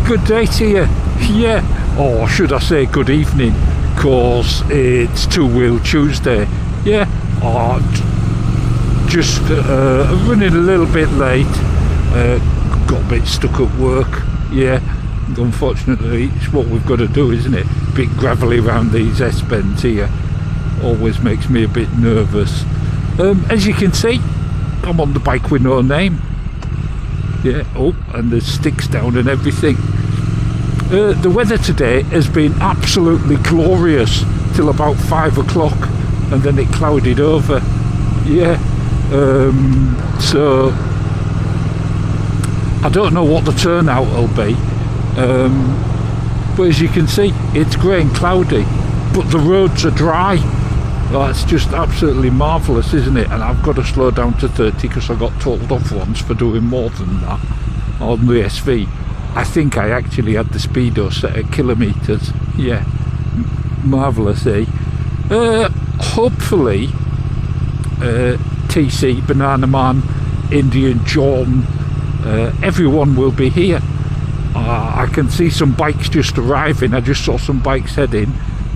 good day to you. Yeah, or should I say good evening, cause it's Two-Wheel Tuesday. Yeah, just running a little bit late, got a bit stuck at work. Yeah, unfortunately it's what we've got to do, isn't it? Bit gravelly around these S-bends here, always makes me a bit nervous. As you can see, I'm on the bike with no name. Yeah, oh, and there's sticks down and everything. The weather today has been absolutely glorious till about 5 o'clock, and then it clouded over. Yeah, so I don't know what the turnout will be, but as you can see, it's grey and cloudy, but the roads are dry. That's just absolutely marvellous, isn't it? And I've got to slow down to 30 because I got told off once for doing more than that on the SV. I think I actually had the speedo set at kilometres. Yeah, marvellous, eh? Hopefully TC, Banana Man, Indian John, everyone will be here. I can see some bikes just arriving. I just saw some bikes heading,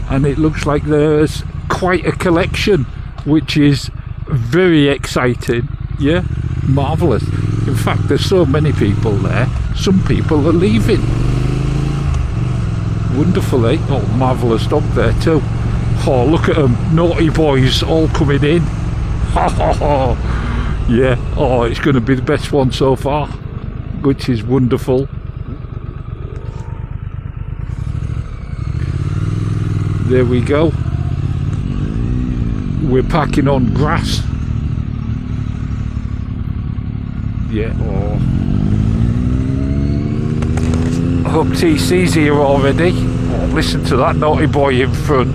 and it looks like there's quite a collection, which is very exciting. Yeah, marvellous. In fact, there's so many people there, some people are leaving. Wonderful, eh? Oh, marvellous dog there too. Oh, look at them, naughty boys all coming in. Yeah, oh, it's going to be the best one so far, which is wonderful. There we go. We're parking on grass. Yeah, oh. I hope TC's here already. Oh, listen to that naughty boy in front.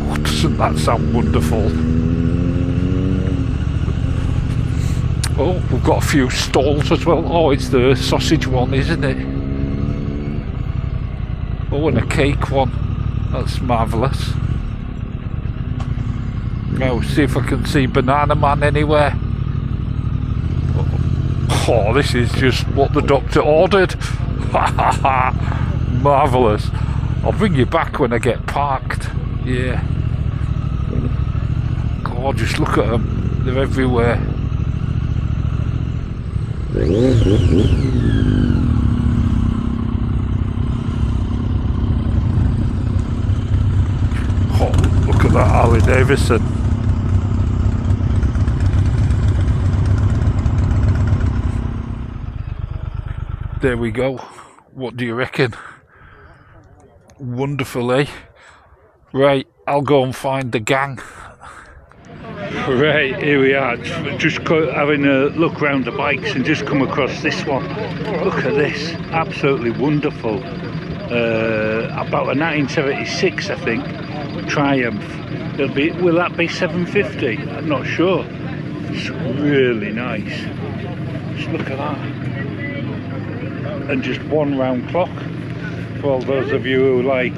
Oh, doesn't that sound wonderful? Oh, we've got a few stalls as well. Oh, it's the sausage one, isn't it? Oh, and a cake one. That's marvellous. Now, see if I can see Banana Man anywhere. Oh, this is just what the doctor ordered. Marvellous. I'll bring you back when I get parked. Yeah. God, just look at them. They're everywhere. Oh, look at that Harley Davidson. There we go. What do you reckon? Wonderful, eh? Right, I'll go and find the gang. Right, here we are. Just having a look round the bikes and just come across this one. Look at this. Absolutely wonderful. About a 1976, I think. Triumph. Will that be 750? I'm not sure. It's really nice. Just look at that. And just one round clock for all those of you who like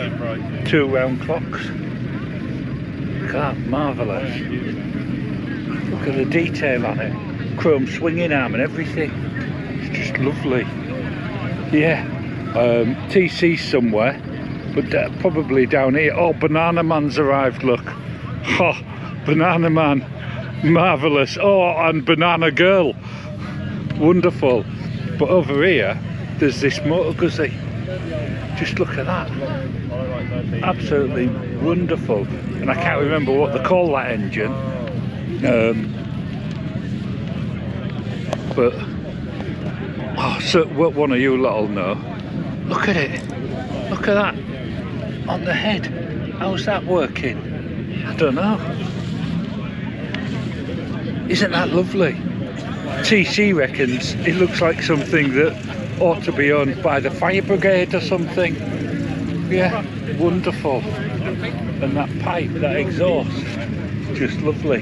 2 round clocks. Look at that, marvellous. Look at the detail on it, chrome swinging arm and everything. It's just lovely. Yeah, TC somewhere, but probably down here. Oh, Banana Man's arrived, look. Oh, Banana Man, marvellous. Oh, and Banana Girl, wonderful. But over here there's this Motorgy. Just look at that. Absolutely wonderful. And I can't remember what they call that engine. But oh, so what one of you lot will know. Look at it. Look at that. On the head. How's that working? I don't know. Isn't that lovely? TC reckons it looks like something that ought to be owned by the fire brigade or something. Yeah, wonderful. And that pipe, that exhaust, just lovely.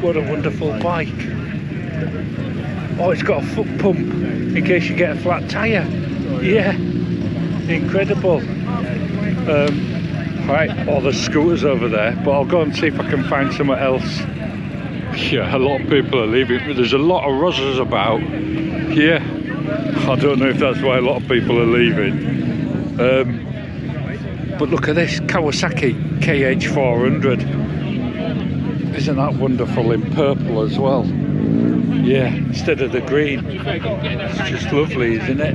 What a wonderful bike. Oh, it's got a foot pump in case you get a flat tyre. Yeah, incredible. Right, oh, there's scooters over there, but I'll go and see if I can find somewhere else. Yeah, a lot of people are leaving, but there's a lot of Rozzers about. Yeah, I don't know if that's why a lot of people are leaving. But look at this Kawasaki KH400. Isn't that wonderful in purple as well? Yeah, instead of the green. It's just lovely, isn't it?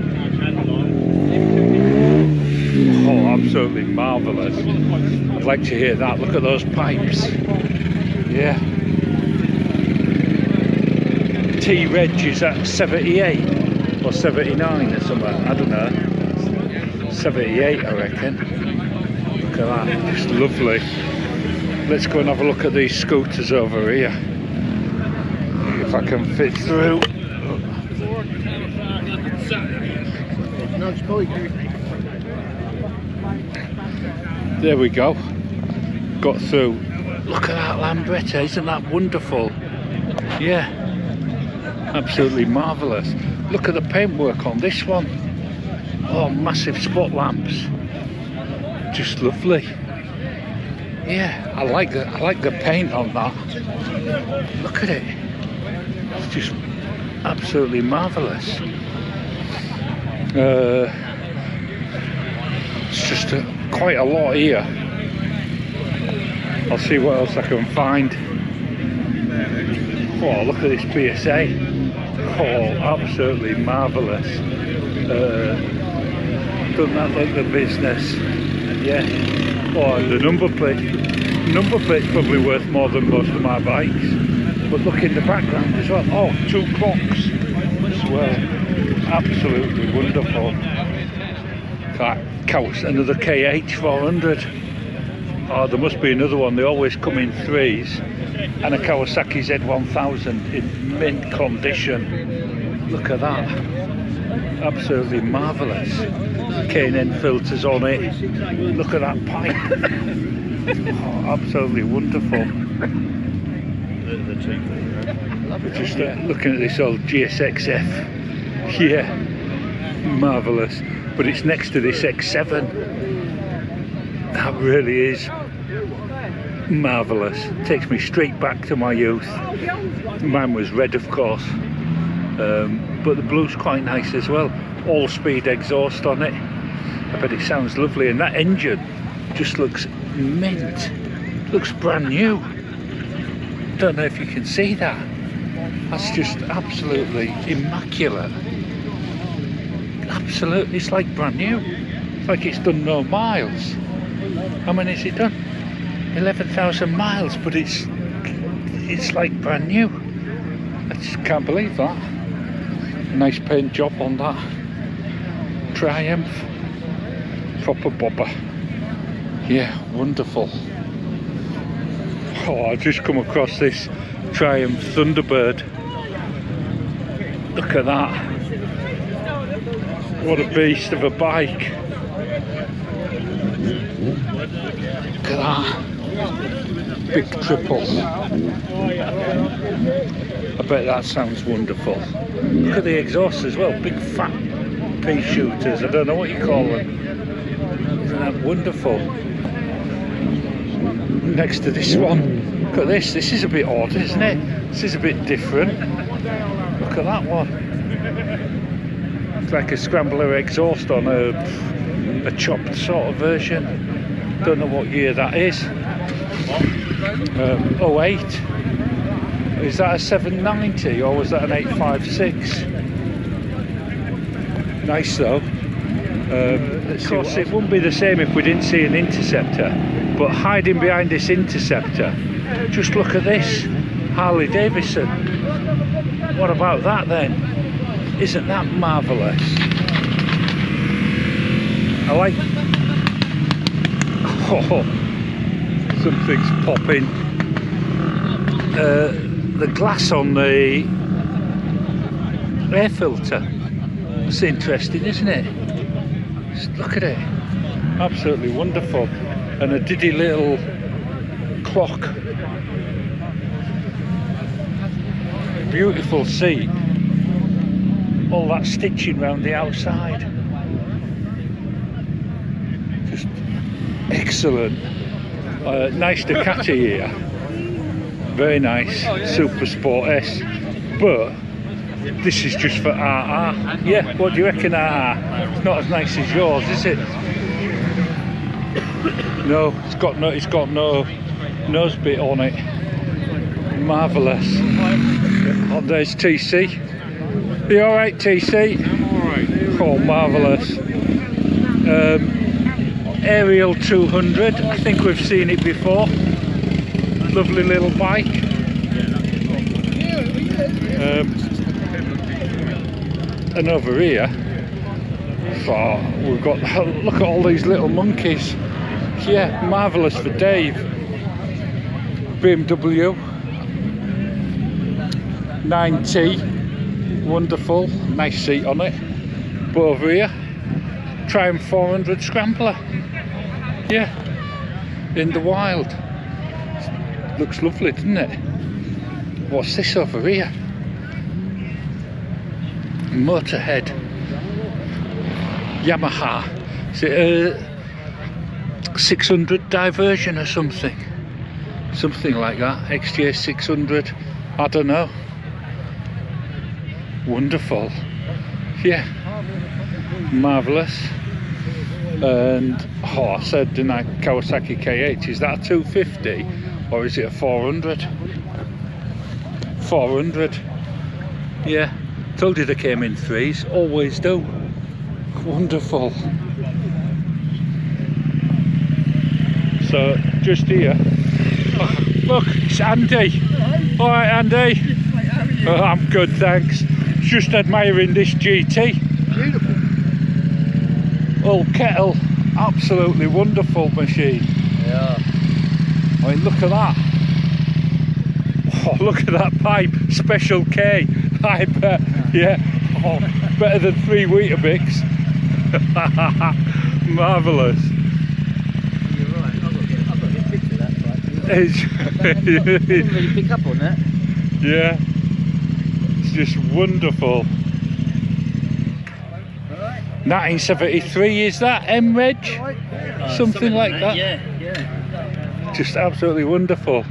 Oh, absolutely marvellous. I'd like to hear that. Look at those pipes. Yeah. T-Reg is at 78 or 79 or something. I don't know. 78, I reckon. Look at that. Just lovely. Let's go and have a look at these scooters over here. If I can fit through. There we go. Got through. Look at that Lameta, isn't that wonderful? Yeah, absolutely marvellous. Look at the paintwork on this one. Oh, massive spot lamps. Just lovely. Yeah, I like the paint on that. Look at it. It's just absolutely marvellous. It's just quite a lot here. I'll see what else I can find. Oh, look at this PSA. Oh, absolutely marvellous. Doesn't that look the business? Yeah. Oh, and the number plate. Number plate's probably worth more than most of my bikes. But look in the background as well. Oh, 2 clocks as well. Absolutely wonderful. Another KH400. Oh, there must be another one. They always come in 3s. And a Kawasaki Z1000 in mint condition. Look at that. Absolutely marvellous. K&N filters on it. Look at that pipe. Oh, absolutely wonderful. Just looking at this old GSXF. Yeah, marvellous. But it's next to this X7. That really is marvellous. Takes me straight back to my youth. Mine was red, of course, but the blue's quite nice as well. All speed exhaust on it. I bet it sounds lovely, and that engine just looks mint. Looks brand new. Don't know if you can see that. That's just absolutely immaculate. Absolutely, it's like brand new. It's like it's done no miles. How many has it done? 11,000 miles, but it's like brand new. I just can't believe that. Nice paint job on that Triumph. Proper bobber. Yeah, wonderful. Oh, I've just come across this Triumph Thunderbird. Look at that. What a beast of a bike. Look at that. Big triple. I bet that sounds wonderful. Look at the exhaust as well. Big fat pea shooters. I don't know what you call them. Isn't that wonderful? Next to this one. Look at this. This is a bit odd, isn't it? This is a bit different. Look at that one. It's like a Scrambler exhaust on a chopped sort of version. Don't know what year that is. 08. Is that a 790 or was that an 856? Nice though. Of course it wouldn't be the same if we didn't see an Interceptor, but hiding behind this Interceptor, just look at this Harley Davidson. What about that then? Isn't that marvellous? I like... Oh, something's popping. The glass on the air filter. It's interesting, isn't it? Just look at it. Absolutely wonderful. And a diddy little clock. Beautiful seat. All that stitching round the outside. Just excellent. Nice Ducati here. Very nice, Super Sport S. But this is just for RR. Yeah, what do you reckon, RR? It's not as nice as yours, is it? No, it's got no nose bit on it. Marvellous. Oh, there's TC. Are you alright, TC? I'm alright. Oh, marvellous. Aerial 200, I think we've seen it before. Lovely little bike. And over here, we've got, look at all these little monkeys. Yeah, marvellous for Dave. BMW 9T, wonderful, nice seat on it. But over here, Triumph 400 Scrambler. Yeah, in the wild. Looks lovely, doesn't it? What's this over here? Motorhead. Yamaha. Is it a 600 diversion or something? Something like that. XJ 600. I don't know. Wonderful. Yeah. Marvellous. And I said, didn't I, Kawasaki KH, is that a 250 or is it a 400? 400. Yeah, told you they came in threes, always do. Wonderful. So just here, oh, look, it's Andy. Alright, Andy. Oh, I'm good, thanks. Just admiring this GT. Beautiful. Old kettle, absolutely wonderful machine. Yeah. I mean, look at that. Oh, look at that pipe, Special K. I bet, yeah. Oh, better than 3 Weetabix. Marvellous. You're right. I've got to get a picture of that. Right? It's Didn't really pick up on that. yeah, it's just wonderful. 1973 is that, M-Reg? Something like that? Yeah. Just absolutely wonderful.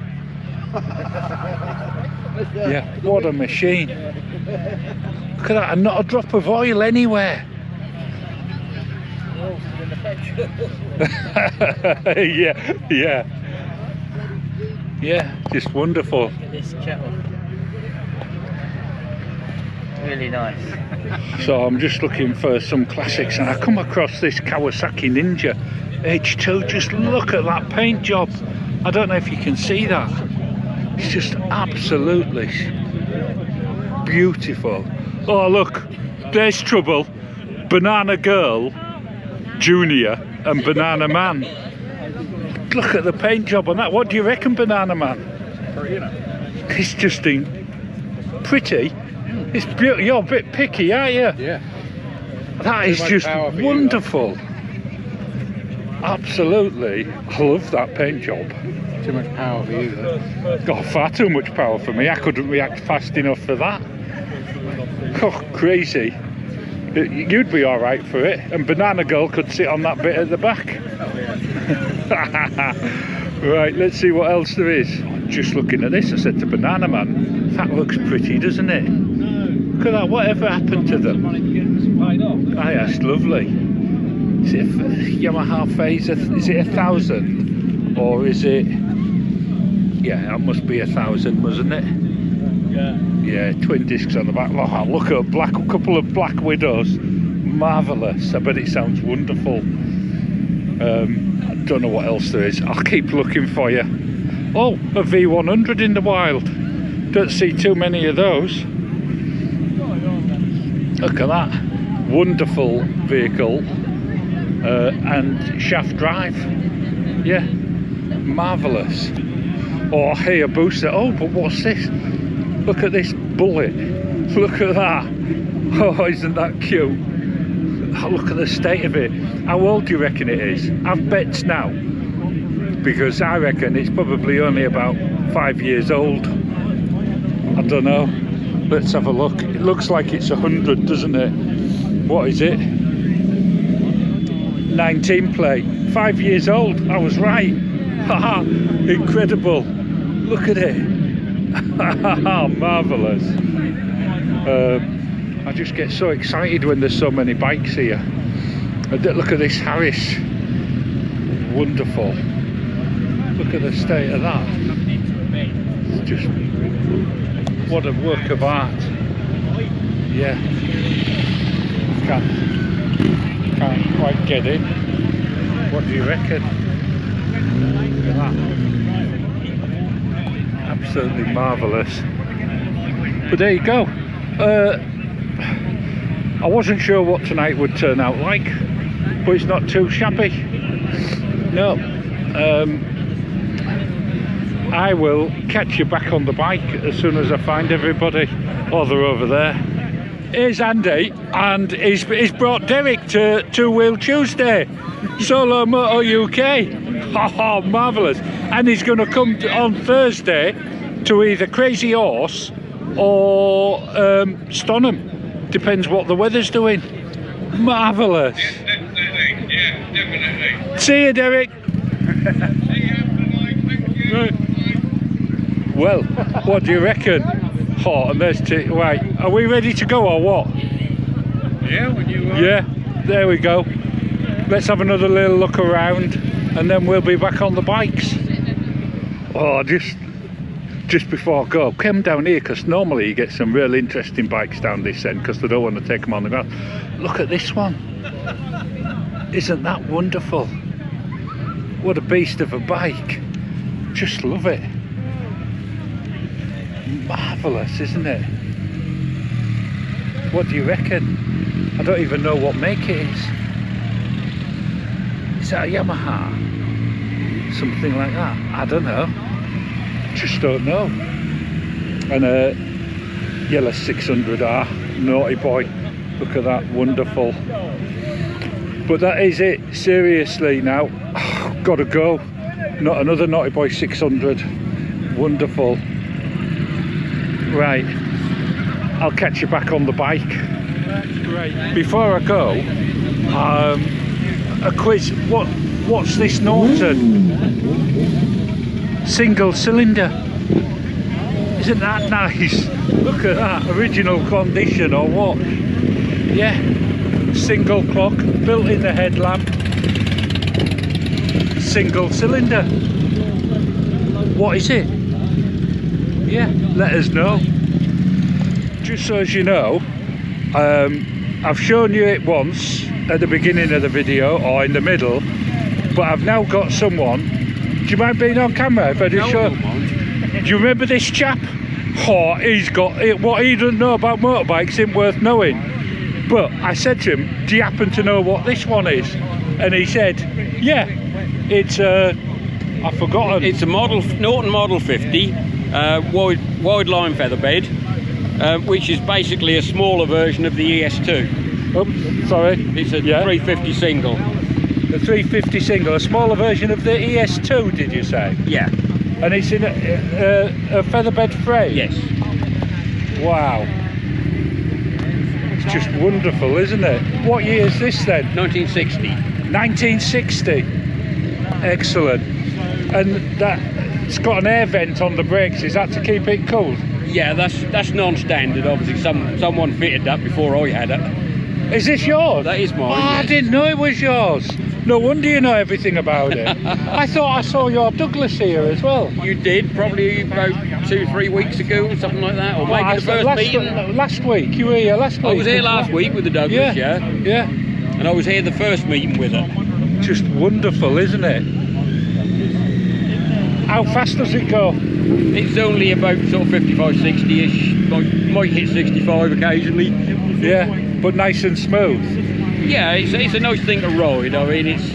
Yeah, what a machine. Look at that, and not a drop of oil anywhere. Yeah, just wonderful. Look at this kettle. Really nice. So I'm just looking for some classics and I come across this Kawasaki Ninja H2. Just look at that paint job. I don't know if you can see that. It's just absolutely beautiful. Oh look, there's trouble. Banana Girl, Junior and Banana Man. Look at the paint job on that. What do you reckon, Banana Man? It's just pretty. It's beautiful. You're a bit picky, aren't you? Yeah. That is just wonderful. Absolutely. I love that paint job. Too much power for you, though. Got far too much power for me. I couldn't react fast enough for that. Oh, crazy. You'd be all right for it. And Banana Girl could sit on that bit at the back. Right, let's see what else there is. Just looking at this, I said to Banana Man, that looks pretty, doesn't it? Look at that, whatever happened to them? Ah, yes, lovely. Is it a Yamaha Phaser? Is it 1000? Or is it... Yeah, it must be 1000, wasn't it? Yeah. Yeah, twin discs on the back. Oh, look at a couple of Black Widows. Marvellous. I bet it sounds wonderful. I don't know what else there is. I'll keep looking for you. Oh, a V100 in the wild. Don't see too many of those. Look at that. Wonderful vehicle. And shaft drive. Yeah. Marvellous. Oh, Hayabusa. Oh, but what's this? Look at this bullet. Look at that. Oh, isn't that cute? Oh, look at the state of it. How old do you reckon it is? I've bets now. Because I reckon it's probably only about 5 years old. I don't know. Let's have a look. It looks like it's 100, doesn't it? What is it? 19 plate. 5 years old. I was right. Haha. Incredible. Look at it. Marvellous. I just get so excited when there's so many bikes here. Look at this Harris. Wonderful. Look at the state of that. It's just, what a work of art. Yeah. Can't quite get in. What do you reckon? Look at that. Absolutely marvellous. But there you go. I wasn't sure what tonight would turn out like, but it's not too shabby. No. I will catch you back on the bike as soon as I find everybody. Oh, they're over there. Here's Andy, and he's brought Derek to Two Wheel Tuesday, Solo Moto UK. Oh, marvellous. And he's going to come on Thursday to either Crazy Horse or Stonham. Depends what the weather's doing. Marvellous. Yes, definitely. Yeah, definitely. See you, Derek. See you, thank you. Right. Well, what do you reckon? Oh, and there's right. Are we ready to go or what? Yeah, when you are. Yeah, there we go. Let's have another little look around and then we'll be back on the bikes. Oh, just before I go, come down here, because normally you get some real interesting bikes down this end because they don't want to take them on the ground. Look at this one. Isn't that wonderful? What a beast of a bike. Just love it. Marvellous, isn't it? What do you reckon? I don't even know what make it is. Is that a Yamaha? Something like that? I don't know. Just don't know. And a yellow 600R, naughty boy. Look at that, wonderful. But that is it, seriously now. Gotta go. Not another naughty boy 600. Wonderful. Right, I'll catch you back on the bike. That's great. Before I go, a quiz. What's this Norton? Single cylinder. Isn't that nice? Look at that, original condition or what? Yeah, single clock, built in the headlamp. Single cylinder. What is it? Yeah, let us know. Just so as you know, I've shown you it once at the beginning of the video or in the middle, but I've now got someone. Do you mind being on camera if I just show? Do you remember this chap? Oh, he's got it. What he doesn't know about motorbikes isn't worth knowing. But I said to him, do you happen to know what this one is? And he said, yeah, it's I've forgotten. It's a Norton Model 50. Wide line feather bed, which is basically a smaller version of the ES2. Oh, sorry. It's a 350 single. The 350 single, a smaller version of the ES2, did you say? Yeah. And it's in a featherbed frame? Yes. Wow. It's just wonderful, isn't it? What year is this then? 1960. 1960. Excellent. And that. It's got an air vent on the brakes. Is that to keep it cool? Yeah, that's non-standard. Obviously, someone fitted that before I had it. Is this yours? That is mine. Oh, yes. I didn't know it was yours. No wonder you know everything about it. I thought I saw your Douglas here as well. You did, probably about 2-3 weeks ago or something like that, or maybe the first meeting. Last week. You were here last week. I was here last week with the Douglas, yeah. And I was here the first meeting with it. Just wonderful, isn't it? How fast does it go? It's only about sort of 55, 60-ish. Might hit 65 occasionally. Yeah, but nice and smooth. Yeah, it's a nice thing to ride. I mean, it's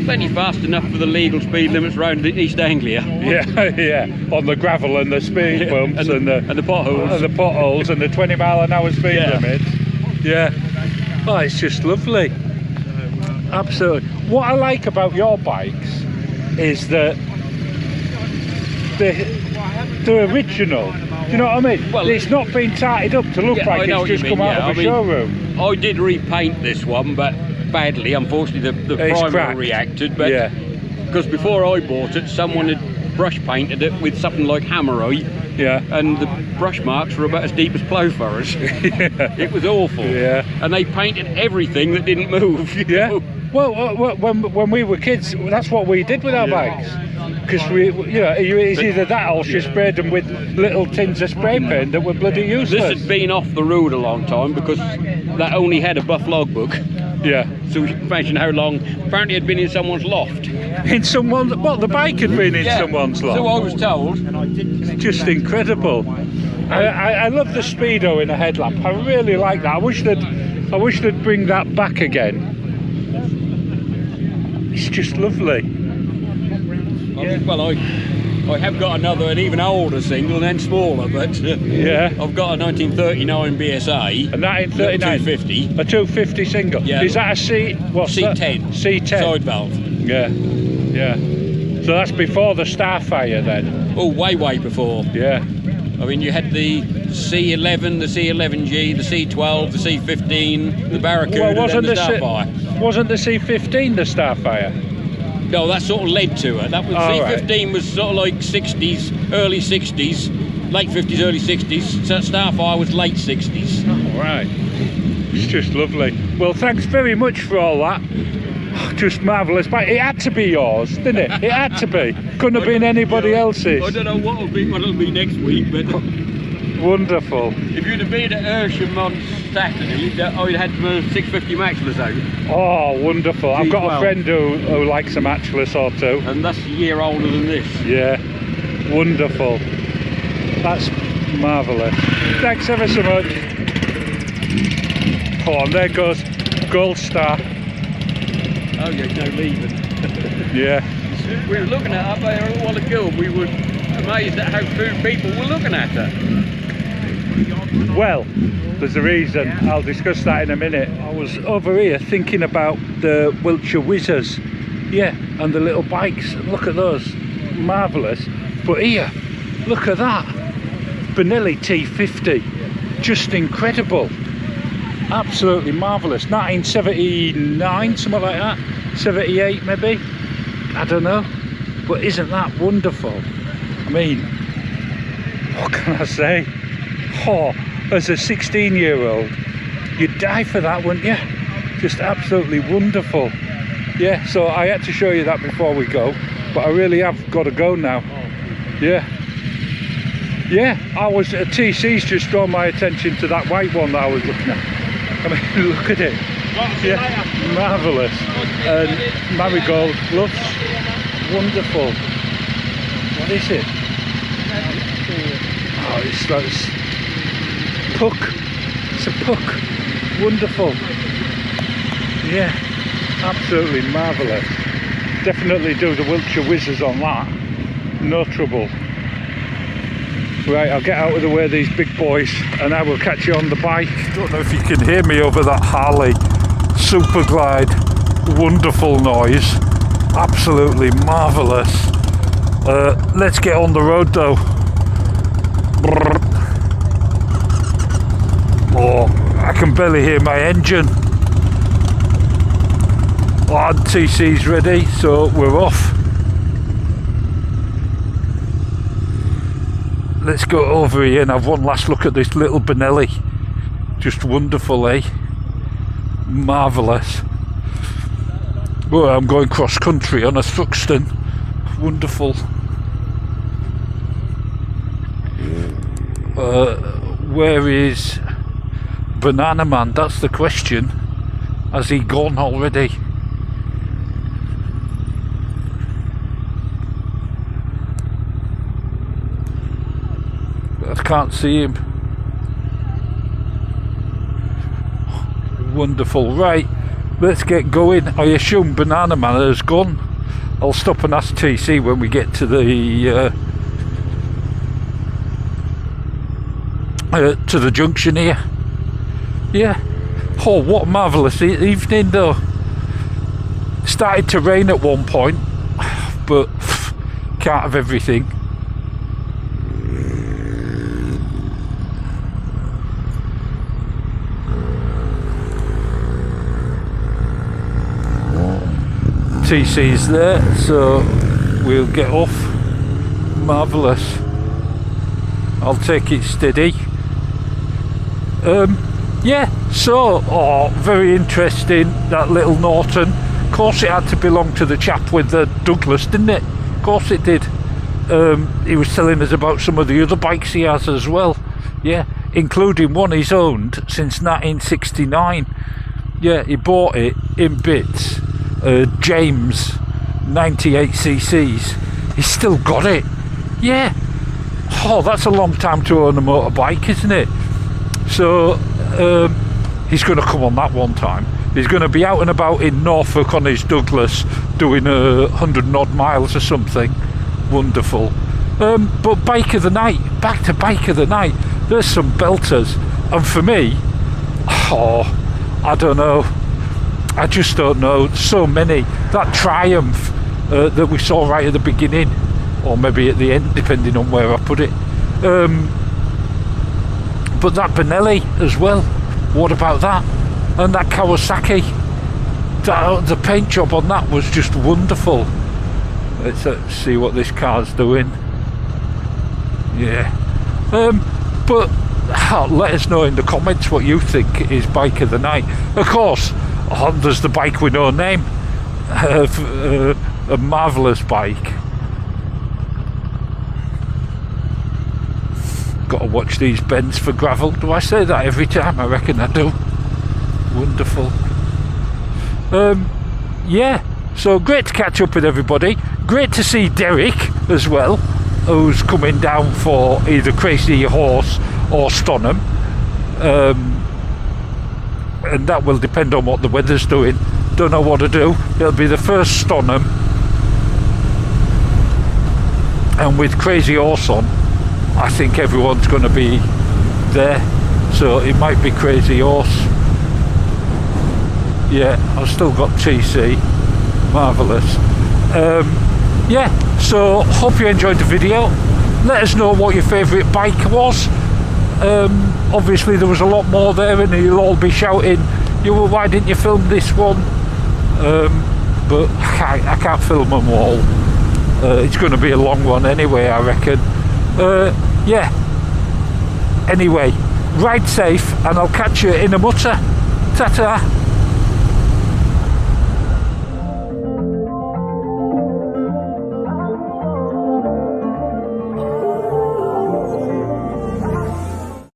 plenty fast enough for the legal speed limits around East Anglia. Yeah, yeah. On the gravel and the speed bumps and the potholes. And the potholes and the 20-mile-an-hour speed limit. Yeah. Oh, it's just lovely. Absolutely. What I like about your bikes is that they're original. Do you know what I mean? Well, it's not been tidied up to look like it's just come out of a showroom. I did repaint this one, but badly. Unfortunately, the primer reacted. But because before I bought it, someone had brush painted it with something like hammerite, Yeah. and the brush marks were about as deep as plough furrows. Yeah. It was awful. Yeah. And they painted everything that didn't move. you Yeah. know. Well, when we were kids, that's what we did with our bikes. Because it's either that or she sprayed them with little tins of spray paint that were bloody useless. This had been off the road a long time because that only had a buff logbook. Yeah. So you can imagine how long. Apparently, it had been in someone's loft. In someone's, what, the bike had been in someone's loft? So I was told. It's just incredible. I love the speedo in a headlamp. I really like that. I wish they'd bring that back again. It's just lovely. Well, I have got another, an even older single and then smaller, but Yeah. I've got a 1939 BSA. A 1939. 250. A 250 single. Yeah. Is that a C? What's that? C10. C10. Side valve. Yeah. Yeah. So that's before the Starfire then. Oh, way before. Yeah. I mean, you had the C11, the C11G, the C12, the C15, the Barracuda, and the Starfire. Wasn't the C15 the Starfire? No, that sort of led to it. That was C15 was sort of like 60s, early 60s, late 50s, early 60s. So Starfire was late 60s. Oh, right. It's just lovely. Well, thanks very much for all that. Just marvellous. But it had to be yours, didn't it? It had to be. Couldn't have been anybody else's. I don't know what it'll be next week, but Wonderful. if you'd have been at Hersham on Saturday, I'd had my 650 Maxless out. Oh, wonderful. I've got a G12. friend who likes a Matchless or two. And that's a year older than this. Yeah, wonderful. That's marvellous. Thanks ever so much. Oh, and there goes Gold Star. Oh, there's no leaving. Yeah. We were looking at her up there a while ago, and we were amazed at how few people were looking at her. Well, there's a reason. I'll discuss that in a minute. I was over here thinking about the Wiltshire Whizzers. Yeah, and the little bikes. Look at those. Marvellous. But here, look at that. Benelli T50. Just incredible. Absolutely marvellous. 1979, something like that. 78 maybe. I don't know. But isn't that wonderful? I mean, what can I say? Oh, as a 16-year-old, you'd die for that, wouldn't you? Just absolutely wonderful. Yeah, so I had to show you that before we go, but I really have got to go now. Yeah. Yeah, TC's just drawn my attention to that white one that I was looking at. I mean, look at it. Yeah, marvellous. And marigold gloves. Wonderful. What is it? Oh, it's like puck. It's a puck. Wonderful. Yeah, absolutely marvellous. Definitely do the Wiltshire Whizzers on that. No trouble. Right, I'll get out of the way of these big boys and I will catch you on the bike. Don't know if you can hear me over that Harley Super Glide. Wonderful noise. Absolutely marvellous. Let's get on the road though. Oh, I can barely hear my engine. Oh, TC's ready, so we're off. Let's go over here and have one last look at this little Benelli. Just wonderful, eh? Marvellous. Well, I'm going cross country on a Thruxton. Wonderful. Where is Banana Man? That's the question. Has he gone already? I can't see him. Wonderful. Right, let's get going. I assume Banana Man has gone. I'll stop and ask TC when we get to the junction here. Yeah. Oh, what a marvellous evening though. Started to rain at one point, but can't have everything. TC's there, so we'll get off Marvellous. I'll take it steady. Yeah, so, very interesting, that little Norton. Of course it had to belong to the chap with the Douglas, didn't it? Of course it did. He was telling us about some of the other bikes he has as well. Yeah, including one he's owned since 1969. Yeah, he bought it in bits. James 98cc's. He's still got it. Yeah. Oh, that's a long time to own a motorbike, isn't it? So he's going to come on that one time. He's going to be out and about in Norfolk on his Douglas doing 100 and odd miles or something. Wonderful. But bike of the night, back to bike of the night, there's some belters, and for me, I don't know, I just don't know, so many. That Triumph that we saw right at the beginning, or maybe at the end, depending on where I put it, but that Benelli as well, what about that? And that Kawasaki, the paint job on that was just wonderful. Let's see what this car's doing. Yeah. But let us know in the comments what you think is bike of the night. Of course, there's the bike with no name. A marvellous bike. Got to watch these bends for gravel. Do I say that every time? I reckon I do. Wonderful. Yeah, so great to catch up with everybody. Great to see Derek as well, who's coming down for either Crazy Horse or Stonham, and that will depend on what the weather's doing. Don't know what to do. It'll be the first Stonham, and with Crazy Horse on, I think everyone's going to be there, so it might be Crazy Horse. Yeah, I've still got TC. Marvellous. Yeah, so hope you enjoyed the video. Let us know what your favourite bike was. Obviously there was a lot more there, and you'll all be shouting, why didn't you film this one? But I can't film them all. It's going to be a long one anyway, I reckon. Yeah, anyway, ride safe, and I'll catch you in a mutter. Ta-ta.